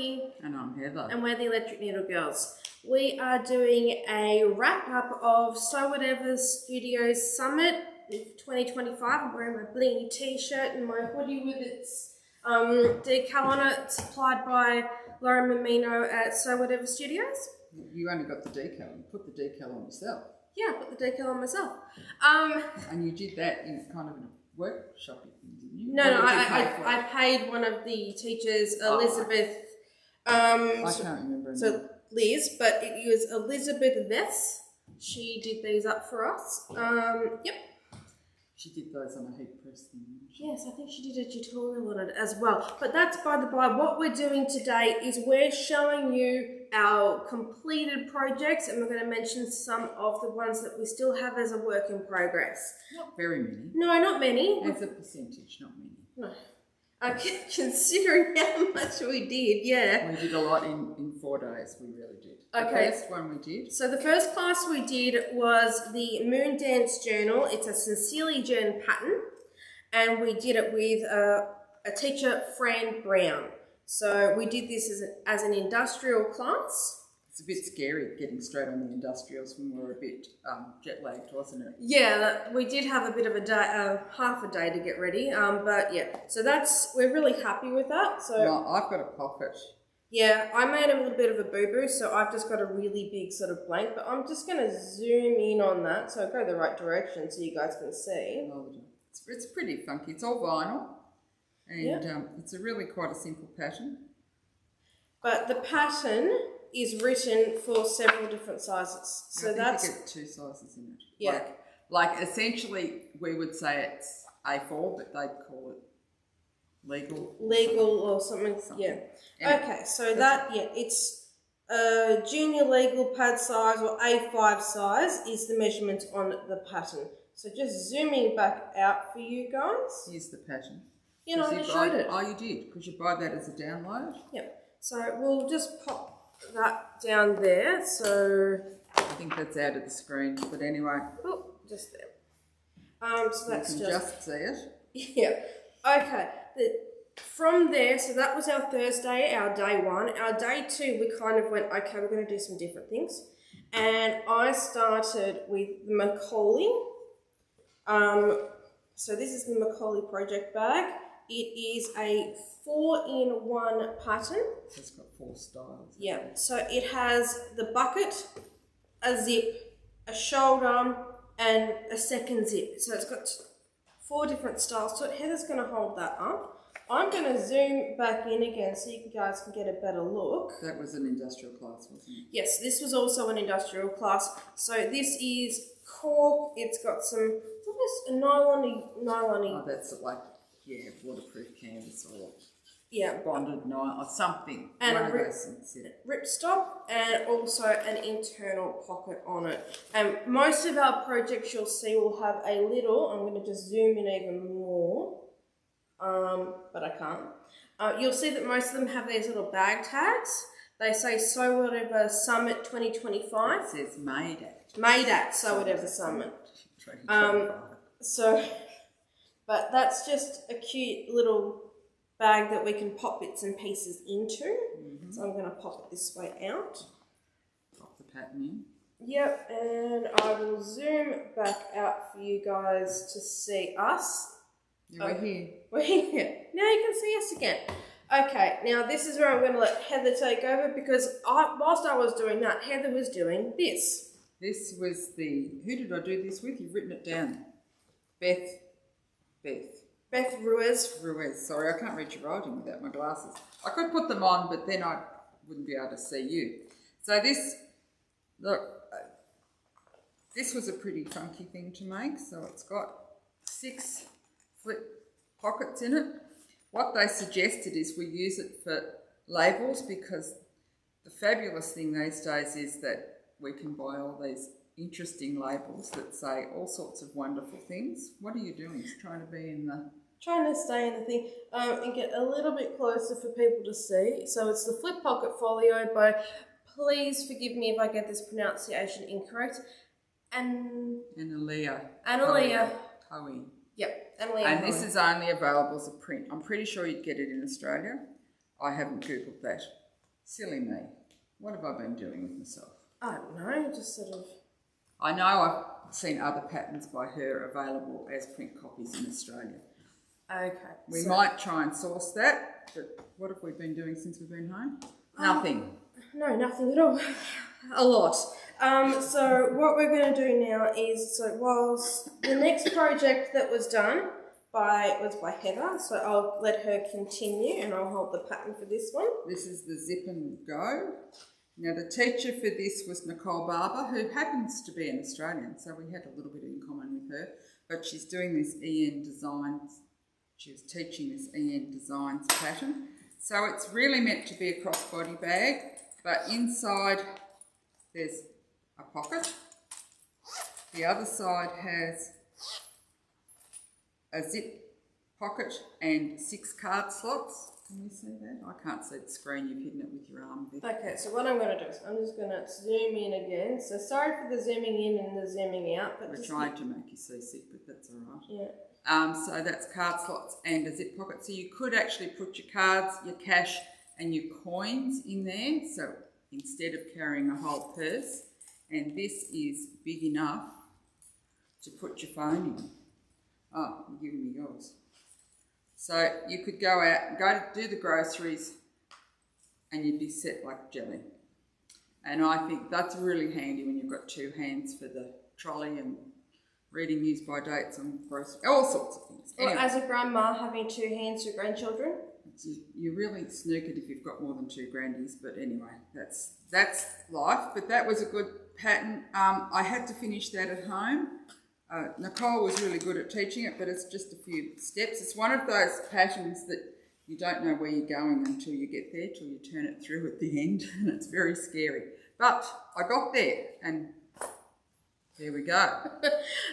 Becky. And I'm Heather. And we're the Electric Needle Girls. We are doing a wrap-up of Sew Whatever Studios Summit 2025. I'm wearing my blingy t-shirt and my hoodie with its decal on it, supplied by Laura Mamino at Sew Whatever Studios. You only got the decal. You put the decal on yourself. Yeah, I put the decal on myself. And you did that in kind of a workshop, didn't you? No, I paid one of the teachers, Elizabeth. I can't remember. So Liz, but it was Elizabeth Vess. She did these up for us. Yep. She did those on a heat press thing. Yes, I think she did a tutorial on it as well. But that's by the by. What we're doing today is we're showing you our completed projects, and we're going to mention some of the ones that we still have as a work in progress. Not very many. No, not many. As a percentage, not many. No. Considering how much we did, yeah. We did a lot in 4 days, we really did. Okay. The first one we did. So the first class we did was the Moon Dance Journal. It's a Sincerely Jen pattern, and we did it with a teacher, Fran Brown. So we did this as an industrial class. It's a bit scary getting straight on the industrials when we were a bit jet lagged, wasn't it? Yeah, we did have a bit of a day, half a day to get ready. But yeah, so we're really happy with that. So no, I've got a pocket. Yeah, I made a little bit of a boo-boo, so I've just got a really big sort of blank, but I'm just going to zoom in on that so I go the right direction so you guys can see. It's pretty funky. It's all vinyl, and it's a really quite a simple pattern. But the pattern is written for several different sizes. So I think you get 2 sizes in it. Yeah. Like essentially we would say it's A4, but they'd call it legal or something. Yeah. Okay, so it's a junior legal pad size or A5 size is the measurement on the pattern. So just zooming back out for you guys. Here's the pattern. You know, I showed it. Oh, you did? Because you buy that as a download? Yep. So we'll just pop that down there. So I think that's out of the screen, but anyway. Oh, just there. So that's you can just see it. Yeah. Okay. From there, so that was our Thursday, our day 1. Our day 2, we kind of went, okay, we're going to do some different things. And I started with the Macaulay. So this is the Macaulay project bag. It is a 4-in-1 pattern. So it's got 4 styles. Yeah. So it has the bucket, a zip, a shoulder, and a second zip. So it's got 4 different styles. So Heather's going to hold that up. I'm going to zoom back in again so you guys can get a better look. That was an industrial class, wasn't it? Yes, this was also an industrial class. So this is cork. It's got some, what's this? A nylon. Oh, that's like, waterproof canvas or bonded nylon or something. And one of those things. Yeah. Ripstop, and also an internal pocket on it. And most of our projects you'll see will have a little, I'm going to just zoom in even more. But I can't. You'll see that most of them have these little bag tags. They say Sew Whatever Summit 2025. It says made at. Made at Sew Whatever Summit. 2025. But that's just a cute little bag that we can pop bits and pieces into. Mm-hmm. So I'm going to pop it this way out. Pop the pattern in. Yep, and I will zoom back out for you guys to see us. We're here. We're here. Now you can see us again. Okay, now this is where I'm going to let Heather take over because whilst I was doing that, Heather was doing this. This was who did I do this with? You've written it down. Beth Ruiz. Sorry, I can't read your writing without my glasses. I could put them on, but then I wouldn't be able to see you. So this was a pretty funky thing to make. So it's got 6 flip pockets in it. What they suggested is we use it for labels because the fabulous thing these days is that we can buy all these interesting labels that say all sorts of wonderful things. What are you doing? Trying to be in the... Trying to stay in the thing and get a little bit closer for people to see. So it's the Flip Pocket Folio by, please forgive me if I get this pronunciation incorrect, Analia. Coe. Yep, and this is only available as a print. I'm pretty sure you'd get it in Australia. I haven't Googled that. Silly me. What have I been doing with myself? I don't know, just sort of. I know I've seen other patterns by her available as print copies in Australia. Okay. We might try and source that, but what have we been doing since we've been home? Nothing. No, nothing at all. A lot. So what we're going to do now is, so whilst the next project that was done was by Heather, so I'll let her continue and I'll hold the pattern for this one. This is the Zip and Go. Now the teacher for this was Nicole Barber, who happens to be an Australian, so we had a little bit in common with her, but she's doing this EN Designs. She was teaching this EN Designs pattern. So it's really meant to be a crossbody bag, but inside there's a pocket. The other side has a zip pocket and 6 card slots. Can you see that? I can't see the screen, you've hidden it with your arm there. Okay, so what I'm going to do is I'm just going to zoom in again. So sorry for the zooming in and the zooming out. But we're trying to make you see sick, but that's all right. Yeah. So that's card slots and a zip pocket. So you could actually put your cards, your cash and your coins in there. So instead of carrying a whole purse, and this is big enough to put your phone in. Oh, you're giving me yours. So you could go out, go to do the groceries and you'd be set like jelly. And I think that's really handy when you've got 2 hands for the trolley and reading use by dates on groceries, all sorts of things. Well, Anyway, as a grandma having 2 hands for grandchildren. you really snooker it if you've got more than 2 grandies, but anyway, that's life. But that was a good pattern. I had to finish that at home. Nicole was really good at teaching it, but it's just a few steps. It's one of those patterns that you don't know where you're going until you get there, till you turn it through at the end, and it's very scary. But I got there, and there we go.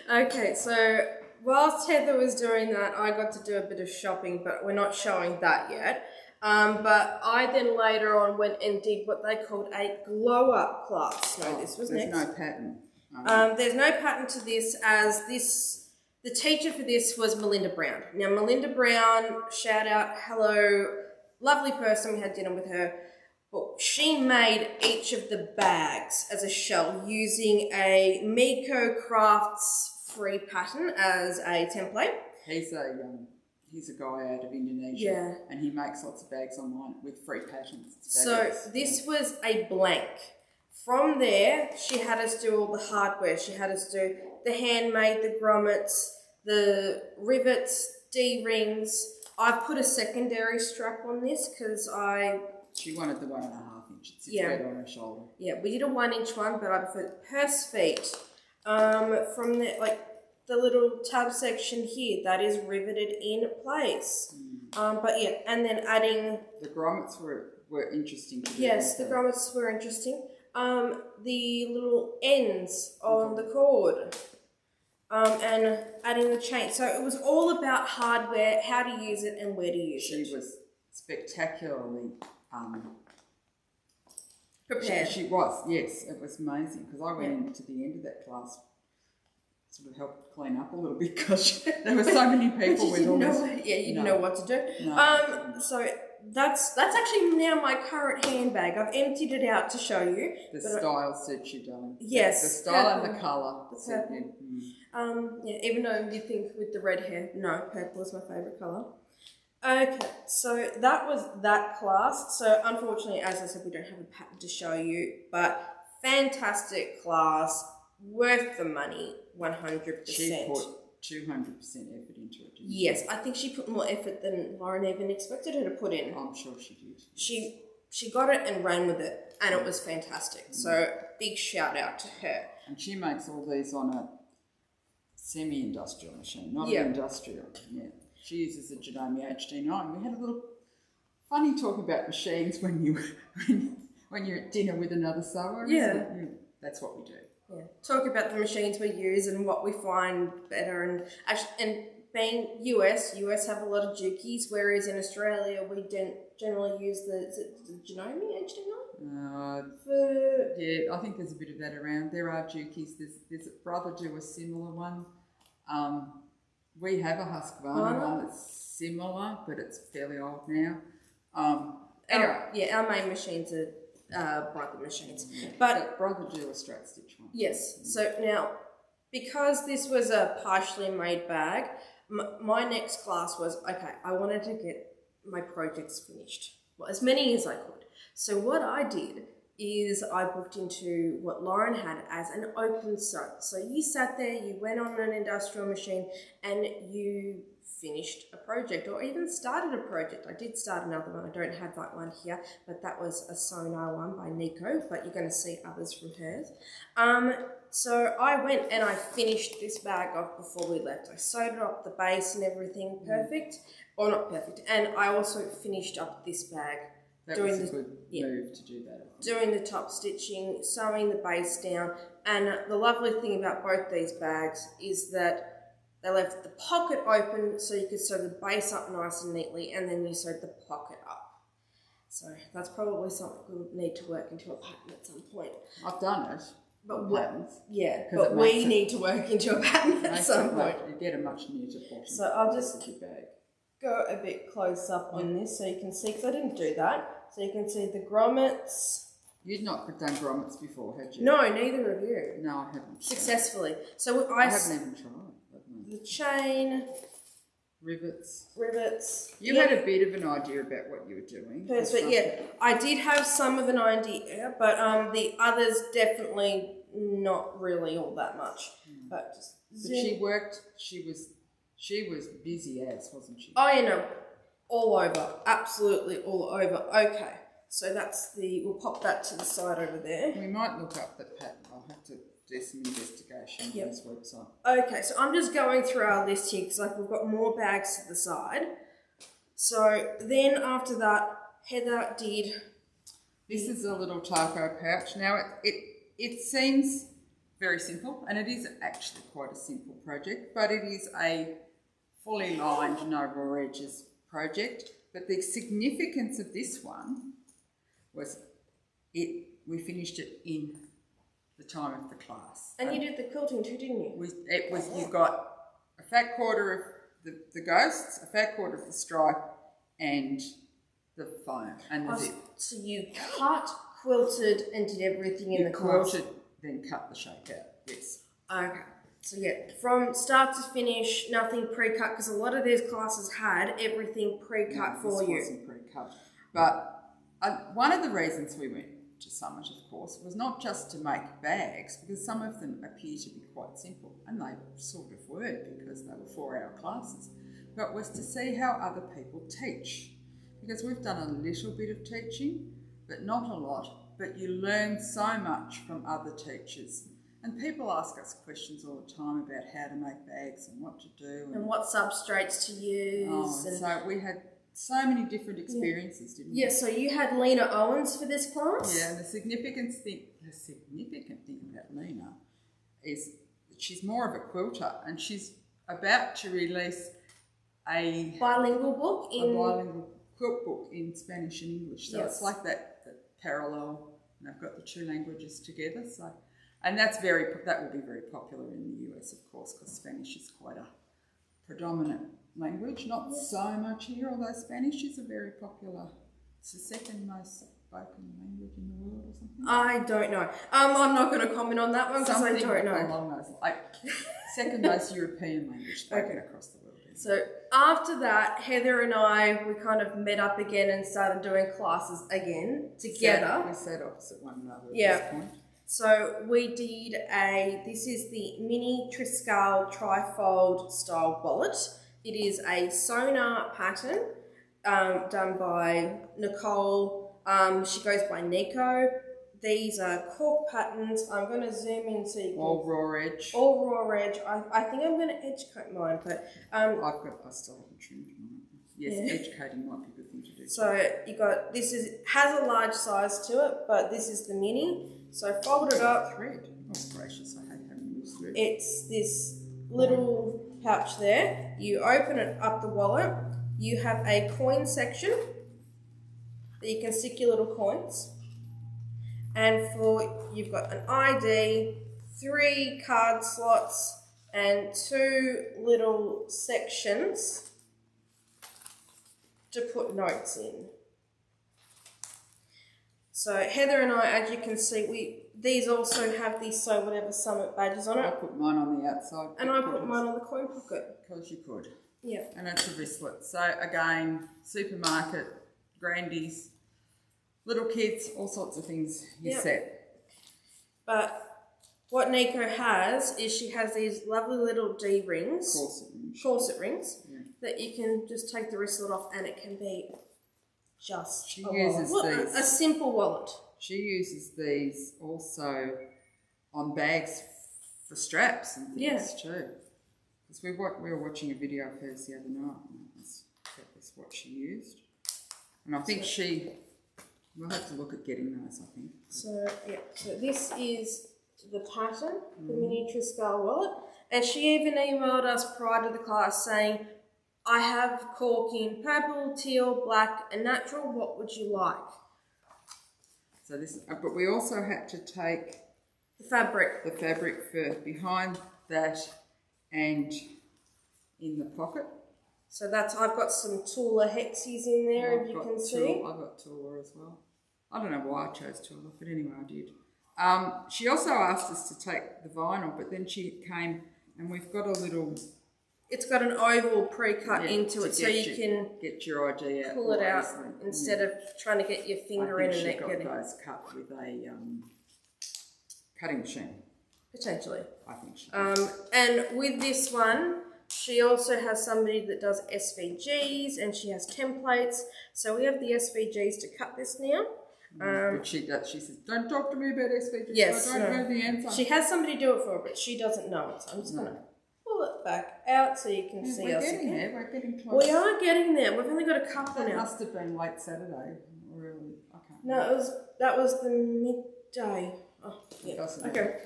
Okay, so whilst Heather was doing that, I got to do a bit of shopping, but we're not showing that yet. But I then later on went and did what they called a glow-up class. No, this was There's next. no pattern. There's no pattern to this, as the teacher for this was Melinda Brown. Now, Melinda Brown, shout out, hello, lovely person, we had dinner with her. But she made each of the bags as a shell using a Miko Crafts free pattern as a template. He's a guy out of Indonesia, and he makes lots of bags online with free patterns. So this was a blank. From there, she had us do all the hardware. She had us do the handmade, the grommets, the rivets, D-rings. I've put a secondary strap on this because She wanted the 1.5 inch. It sits better on her shoulder. Yeah, we did a 1 inch one, but I preferred purse feet. From the, like, the little tab section here, that is riveted in place. But yeah, and then adding... The grommets were interesting to do. Yes, the grommets were interesting. The little ends on the cord. And adding the chain. So it was all about hardware, how to use it and where to use it. She was spectacularly prepared. She was, yes. It was amazing because I went into the end of that class, sort of helped clean up a little bit because there were so many people with all this. You didn't know what to do. No. So that's actually now my current handbag. I've emptied it out to show you. The style suits you, darling. Yes. The style and the colour. Even though you think with the red hair, no, purple is my favourite colour. Okay, so that was that class. So unfortunately, as I said, we don't have a pattern to show you, but fantastic class, worth the money, 100%. She put 200% effort into it. Yes, I think she put more effort than Lauren even expected her to put in. I'm sure she did. She got it and ran with it, and it was fantastic. So big shout out to her. And she makes all these on a semi-industrial machine, not an industrial. Yeah. She uses a Janome HD9. We had a little funny talk about machines when you're at dinner with another sewer. Yeah. That's what we do. Yeah. Talk about the machines we use and what we find better, and being US have a lot of Jukies, whereas in Australia we don't generally use the Janome HD9? Yeah, I think there's a bit of that around. There are Jukies. There's a brother do a similar one. We have a Husqvarna one that's similar, but it's fairly old now. Anyway. Our main machines are brother machines. But Brother do a straight stitch one. yes, so now, because this was a partially made bag, my next class was, okay, I wanted to get my projects finished. Well, as many as I could. So what I did is I booked into what Lauren had as an open sew. So you sat there, you went on an industrial machine and you finished a project or even started a project. I did start another one. I don't have that one here, but that was a Sonar one by Nico, but you're going to see others from hers. So I went and I finished this bag off before we left. I sewed it up the base and everything perfect, or not perfect, and I also finished up this bag. That was a good move to do that. Doing the top stitching, sewing the base down, and the lovely thing about both these bags is that they left the pocket open so you could sew the base up nice and neatly, and then you sewed the pocket up. So that's probably something we would need to work into a pattern at some point. I've done it. But patterns. Yeah, but we need to work into a pattern at some point. You get a much neater bottom. So I'll just go a bit close up on this so you can see, because I didn't do that. So you can see the grommets. You'd not done grommets before, had you? No, neither of you. No, I haven't. Successfully. So I haven't even tried. The chain. Rivets. You had a bit of an idea about what you were doing. Perfect, yeah. I did have some of an idea, but the others definitely not really all that much. But she worked, she was busy as, wasn't she? Oh, you know, all over. Absolutely all over. Okay. So that's we'll pop that to the side over there. We might look up the pattern. I'll have to do some investigation on this website. Okay, so I'm just going through our list here because we've got more bags to the side. So then after that, Heather did... This is a little taco pouch. Now it seems very simple, and it is actually quite a simple project, but it is a fully lined, no raw edges project. But the significance of this one was we finished it in the time of the class. And you did the quilting too, didn't you? You've got a fat quarter of the ghosts, a fat quarter of the stripe, and the foam and the zip. So you cut, quilted, and did everything in the class. Quilted, then cut the shape out. Yes. Okay. So yeah, from start to finish, nothing pre-cut, because a lot of these classes had everything pre-cut for you. This wasn't pre-cut. But one of the reasons we went to Summit, of course, was not just to make bags, because some of them appear to be quite simple, and they sort of were because they were 4-hour classes, but was to see how other people teach. Because we've done a little bit of teaching, but not a lot, but you learn so much from other teachers. And people ask us questions all the time about how to make bags and what to do. And what substrates to use. So we had so many different experiences, didn't we? Yeah, so you had Lena Owens for this class? Yeah, and the significant thing about Lena is that she's more of a quilter, and she's about to release a bilingual quilt book in Spanish and English. So it's like that parallel, and they've got the two languages together. So, and that will be very popular in the US, of course, because Spanish is quite a predominant language. Not so much here, although Spanish is a very popular. It's the second most spoken language in the world, or something. I don't know. I'm not going to comment on that one because I don't know. Along those, second most European language spoken across the world. So after that, Heather and we kind of met up again and started doing classes again together. We sat opposite one another at this point. So we did this is the mini Triscale trifold style wallet. It is a Sonar pattern done by Nicole. She goes by Nico. These are cork patterns. I'm going to zoom in so you can... All raw edge. All raw edge. I think I'm going to edge coat mine, but... I still haven't trimmed mine. Yes, edge coating might be a good thing to do. So you got, has a large size to it, but this is the mini. So fold it up. Thread. Oh, gracious, I hate having loose thread. It's this little pouch there. You open it up the wallet. You have a coin section that you can stick your little coins. And you've got an ID, 3 card slots, and 2 little sections to put notes in. So Heather and I, as you can see, these also have the So Whatever Summit badges on I it. put mine on the outside. And I put mine on the coin pocket. Because you could. Yeah. And it's a wristlet. So again, supermarket, grandies, little kids, all sorts of things you set. But what Nico has is she has these lovely little D rings, corset rings, that you can just take the wristlet off and it can be just a simple wallet. She uses these also on bags for straps and things too. Because we were watching a video of hers the other night and that's what she used. And I think we'll have to look at getting those, I think. So this is the pattern, the mini Triscale wallet. And she even emailed us prior to the class saying, I have cork in purple, teal, black and natural, what would you like? So this, but we also had to take the fabric for behind that and in the pocket. So I've got some Tula hexies in there, if you can see. I've got Tula as well. I don't know why I chose Tula, but anyway, I did. She also asked us to take the vinyl, but then she came and we've got a little... It's got an oval pre-cut into it, so you can get your ID out, pull it out instead of trying to get your finger in and it getting... I think she got those cut with a cutting machine. Potentially. I think she did. And with this one, she also has somebody that does SVGs and she has templates. So we have the SVGs to cut this now. But she says, don't talk to me about SVGs. Yes. I don't know the answer. She has somebody do it for her, but she doesn't know it. So I'm just going to pull it back out so you can see us again. We're getting close. We are getting there. We've only got a couple now. That must have been late Saturday. Really? Okay. No, that was the midday. Oh, yeah. Okay.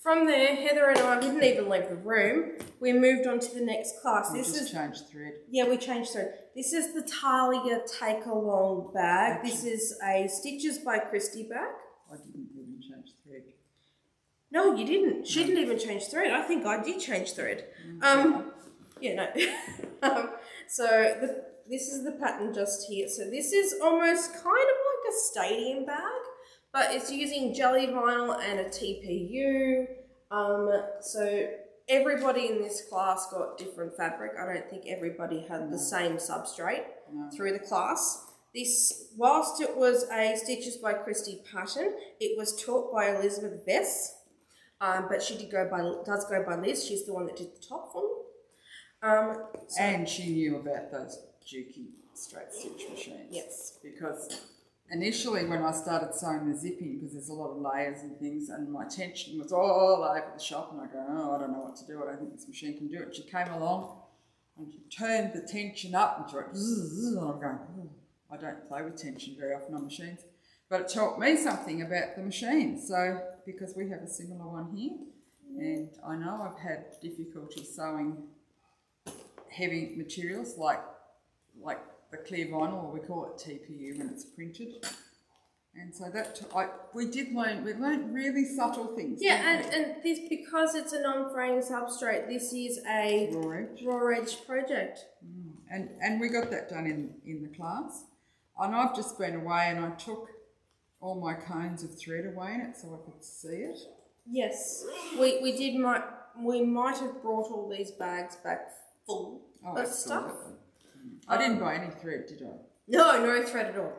From there, Heather and I didn't even leave the room. We moved on to the next class. We changed thread. Yeah, we changed thread. This is the Talia Take Along bag. This is a Stitches by Christy bag. I didn't even change thread. No, you didn't. She didn't even change thread. I think I did change thread. Yeah, no. So this is the pattern just here. So this is almost kind of like a stadium bag, but it's using jelly vinyl and a TPU. So everybody in this class got different fabric. I don't think everybody had the same substrate through the class. This, whilst it was a Stitches by Christy pattern, it was taught by Elizabeth Bess, but she does go by Liz. She's the one that did the top for me. And she knew about those Juki straight stitch machines. Yes. Because initially when I started sewing the zipping, because there's a lot of layers and things, and my tension was all over the shop, and I go, oh, I don't know what to do. I don't think this machine can do it. She came along and she turned the tension up and she went, and I'm going, oh, I don't play with tension very often on machines. But it taught me something about the machine. So, because we have a similar one here, and I know I've had difficulty sewing heavy materials like the clear vinyl, or we call it TPU when it's printed. And so we learned really subtle things. Yeah, and this, because it's a non-fraying substrate, this is a raw edge project. And we got that done in the class. And I've just been away and I took all my cones of thread away in it so I could see it. Yes, we might have brought all these bags back full of stuff. I didn't buy any thread, did I? No thread at all.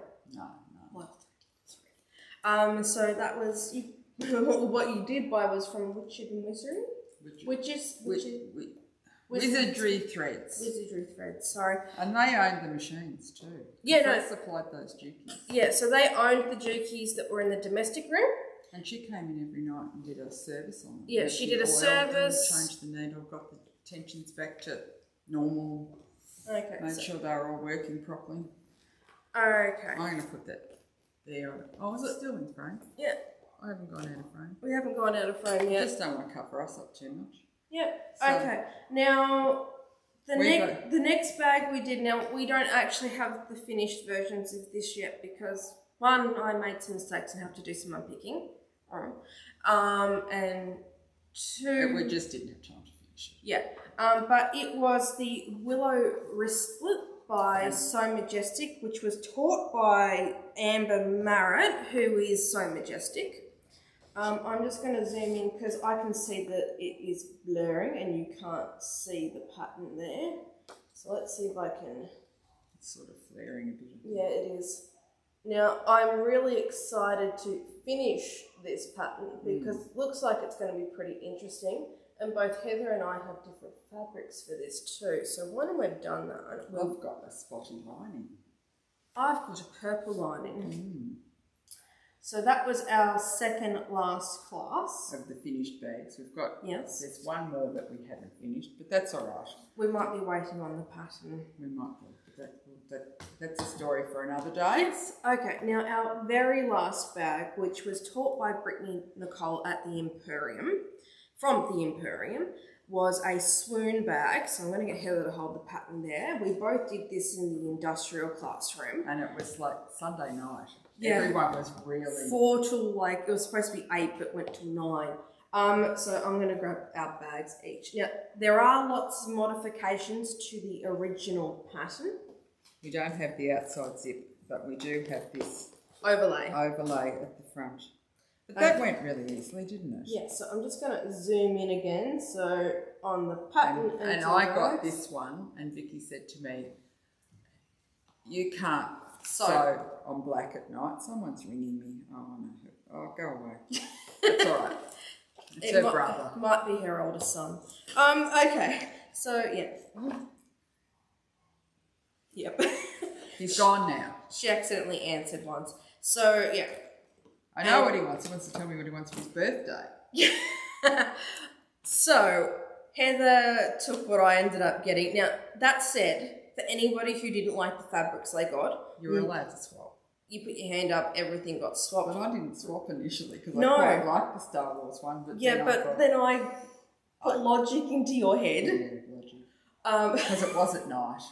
No. So that was what you did buy was from Witched and Wizardry. Wizardry Threads. Wizardry Threads, sorry. And they owned the machines too. Yeah, They supplied those Jukis. Yeah, so they owned the Jukis that were in the domestic room. And she came in every night and did a service on them. Yeah, she did a service. Changed the needle, got the tensions back to normal. Okay. Made sure they were all working properly. Okay. I'm going to put that there. Oh, is it still in frame? Yeah. I haven't gone out of frame. We haven't gone out of frame yet. Just don't want to cover us up too much. Yeah. So, okay. Now, the next bag we did, now we don't actually have the finished versions of this yet because, one, I made some mistakes and have to do some unpicking. And two... We just didn't have time to finish it. Yeah. But it was the Willow Wristlet by So Majestic, which was taught by Amber Marrett, who is So Majestic. I'm just going to zoom in because I can see that it is blurring and you can't see the pattern there. So let's see if I can... It's sort of flaring a bit. Yeah, it is. Now, I'm really excited to finish this pattern because it looks like it's going to be pretty interesting. And both Heather and I have different fabrics for this too. So when we've done that... I've got a spotty lining. I've got a purple lining. So that was our second last class. Of the finished bags. We've got... Yes. There's one more that we haven't finished, but that's all right. We might be waiting on the pattern. We might be. That's a story for another day. Yes. Okay, now our very last bag, which was taught by Brittany Nicole at the Imperium, from the Imperium, was a swoon bag. So I'm going to get Heather to hold the pattern there. We both did this in the industrial classroom. And it was like Sunday night. Yeah. Everyone was really... 4 till like, it was supposed to be 8 but went to 9. So I'm going to grab our bags each. Now, there are lots of modifications to the original pattern. We don't have the outside zip, but we do have this Overlay. at the front. But that went really easily, didn't it? Yeah, so I'm just going to zoom in again. So on the pattern and I got this one, and Vicky said to me, you can't sew on black at night. Someone's ringing me. Oh, no. Oh, go away. That's all right. It's her brother. Might be her older son. Okay. So, yeah. Yep. He's gone now. She accidentally answered once. So, yeah. I know what he wants. He wants to tell me what he wants for his birthday. So, Heather took what I ended up getting. Now, that said, for anybody who didn't like the fabrics they got... You were allowed to swap. You put your hand up, everything got swapped. But I didn't swap initially because I quite liked the Star Wars one. But then I put logic into your head. Yeah, logic. Because it was at night,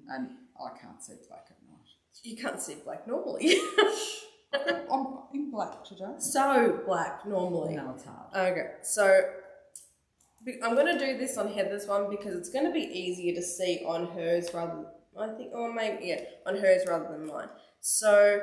and I can't see black at night. You can't see black normally. I'm in black today. So black normally. No, it's hard. Okay, so I'm going to do this on Heather's one because it's going to be easier to see on hers rather... on hers rather than mine. So,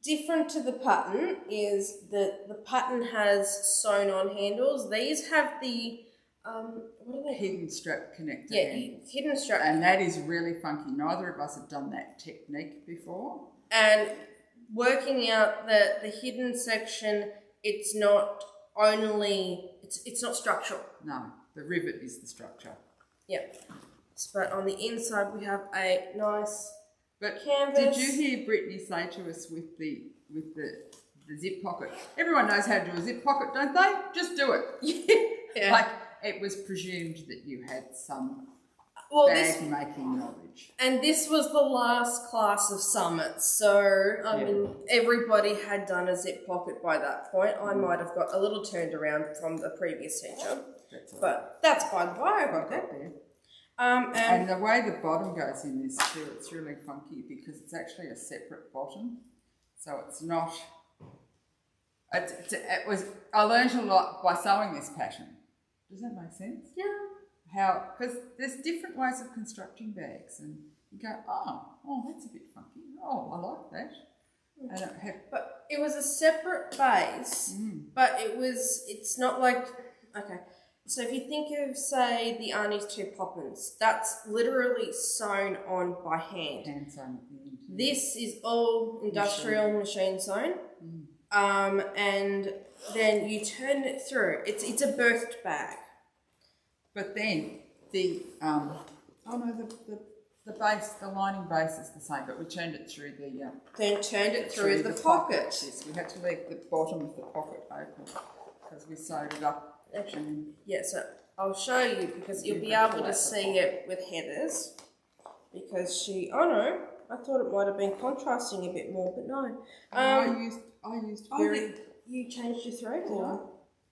different to the pattern is that the pattern has sewn-on handles. These have the, what are they? Hidden strap connector. Yeah, hidden strap. And that is really funky. Neither of us have done that technique before. And working out the hidden section, it's not only, it's not structural. No, the rivet is the structure. Yeah. But on the inside, we have a nice... But canvas. Did you hear Brittany say to us with the zip pocket? Everyone knows how to do a zip pocket, don't they? Just do it. Yeah. Like it was presumed that you had some bag making knowledge. And this was the last class of summits, so I mean everybody had done a zip pocket by that point. I might have got a little turned around from the previous teacher, but that's by the way. I got that there. And the way the bottom goes in this too, it's really funky because it's actually a separate bottom. So it's not... I learned a lot by sewing this pattern. Does that make sense? Yeah. Because there's different ways of constructing bags and you go, oh, that's a bit funky. Oh, I like that. But it was a separate base, but it's not like... Okay. So if you think of, say, the Arnie's 2 Poppins, that's literally sewn on by hand. Hand sewn at the end. This is all industrial machine sewn. And then you turn it through. It's a birthed bag. But then the base, the lining base is the same, but we turned it through the turned it through the pocket. Yes, we had to leave the bottom of the pocket open because we sewed it up. Actually, yeah, so I'll show you because you'll be able to see it with Heather's because I thought it might have been contrasting a bit more, but no. I used very... You changed your thread, or?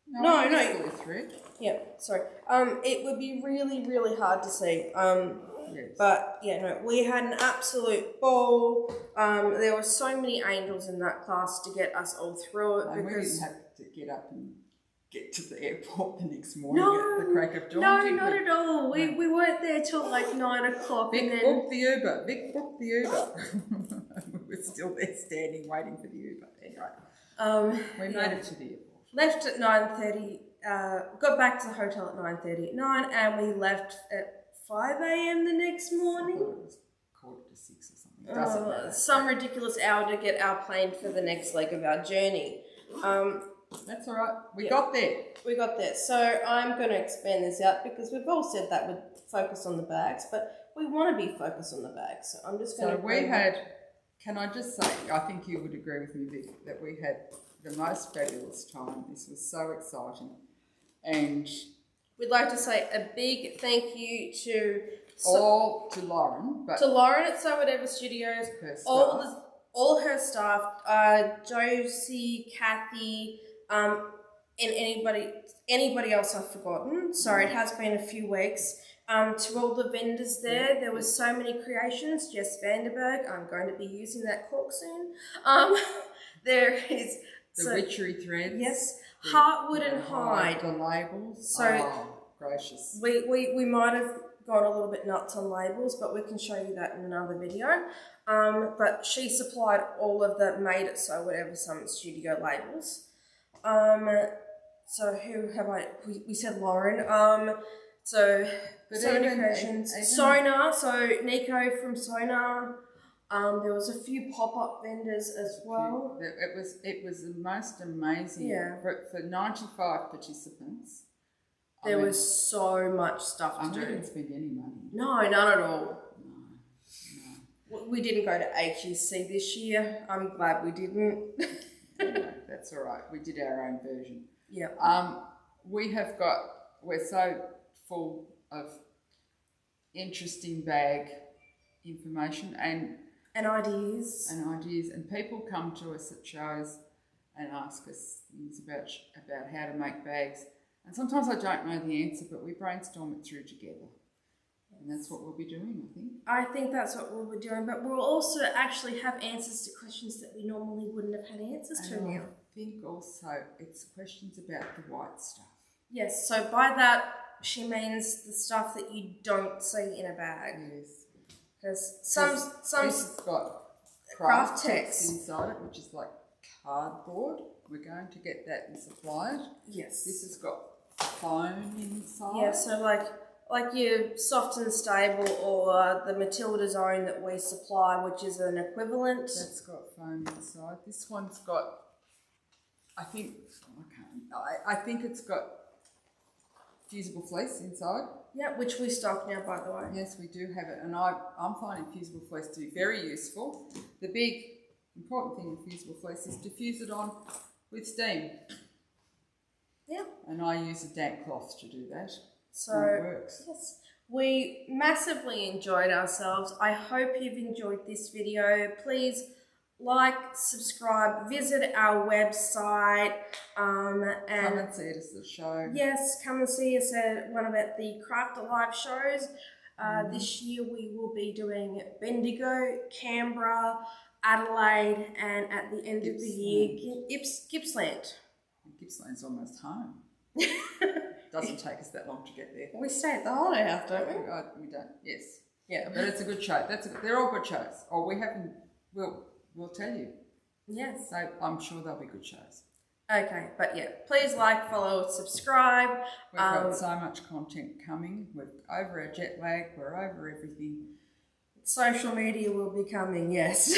No. Thread. Yeah, sorry. It would be really, really hard to see. Yes. But yeah, no, we had an absolute ball. There were so many angels in that class to get us all through it We didn't have to get up and get to the airport the next morning No, at the crack of dawn? no, did not we? at all. We, No. we weren't there till like 9 o'clock. Vic and then booked the Uber. Vic booked the Uber. We were still there standing waiting for the Uber. Anyway, we made it to the airport. left at 9:30. Got back to the hotel at 9:30 at night, and we left at 5 a.m. the next I morning. thought it was 5:45 or something. It doesn't matter. Some ridiculous hour to get our plane for the next leg of our journey. That's all right. We got there. We got there. So I'm going to expand this out because we've all said that we'd focus on the bags, but we want to be focused on the bags. So I'm just going So to... we had, can I just say, I think you would agree with me, Vic, that we had the most fabulous time. This was so exciting. And We'd like to say a big thank you to all to Lauren, but to Lauren at So Whatever Studios, her staff. all her staff, Josie, Kathy, and anybody else I've forgotten. Sorry, it has been a few weeks. To all the vendors there was so many creations. Jess Vanderberg, I'm going to be using that cork soon. There is the witchery threads. Yes, Heartwood and Hide. The labels. So oh, gracious. We might have gone a little bit nuts on labels, but we can show you that in another video. But she supplied all of the Made It So Whatever Summit Studio labels. So who have I? We said Lauren. So many creations. Sonar. So Nico from Sonar. There was a few pop-up vendors as well. It was the most amazing. Yeah. For 95 participants. There was so much stuff I to do. didn't spend any money. No, none at all. No. We didn't go to HEC this year. I'm glad we didn't. Anyway, that's all right. We did our own version. Yeah. We're so full of interesting bag information and ideas. And people come to us at shows and ask us things about how to make bags. And sometimes I don't know the answer, but we brainstorm it through together. And that's what we'll be doing, I think. I think that's what we'll be doing, but we'll also actually have answers to questions that we normally wouldn't have had answers to now. I think also it's questions about the white stuff. Yes, so by that, she means the stuff that you don't see in a bag. Yes. Because This has got craft text text inside it, which is like cardboard. We're going to get that and supply it. Yes. This has got foam inside. Yeah, so like your Soft and Stable or the Matilda Zone that we supply, which is an equivalent. That's got foam inside. This one's got, I think it's got fusible fleece inside. Yeah, which we stock now, by the way. Yes, we do have it, and I'm finding fusible fleece to be very useful. The big important thing with fusible fleece is diffuse it on with steam. Yeah. And I use a damp cloth to do that. So and it works. yes, we massively enjoyed ourselves. I hope you've enjoyed this video. Please like, subscribe, visit our website, Come and see us at the show. Yes, come and see us at one of the Craft Alive shows. This year we will be doing Bendigo, Canberra, Adelaide, and at the end of the year, Gippsland. Gippsland's almost home. Doesn't take us that long to get there. We stay at the holiday house, don't we? We don't. Yes. Yeah. But it's a good show. They're all good shows. Oh, we haven't. We'll tell you. Yes. So I'm sure they'll be good shows. Okay, but yeah, please like, follow, subscribe. We've got so much content coming. We're over our jet lag. We're over everything. Social media will be coming, yes.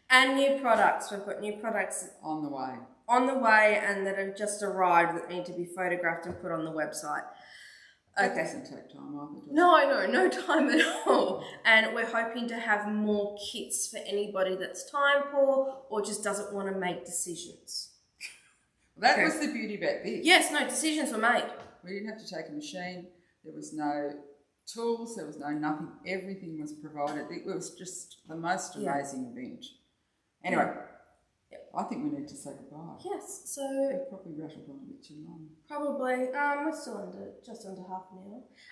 And new products. We've got new products On the way. And that have just arrived that need to be photographed and put on the website. That Okay. doesn't take time either, does it? No time at all. And we're hoping to have more kits for anybody that's time poor or just doesn't want to make decisions. That was the beauty about this. Yes, no, decisions were made. We didn't have to take a machine. There was no tools. There was no nothing. Everything was provided. It was just the most amazing event. Anyway. I think we need to say goodbye. Yes, so We've probably rattled on a bit too long. probably we're still just under half an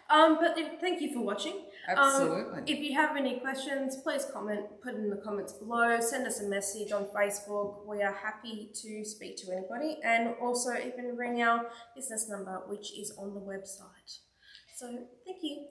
hour. But thank you for watching. Absolutely. If you have any questions, please put in the comments below. Send us a message on Facebook. We are happy to speak to anybody, and also even ring our business number, which is on the website. So thank you.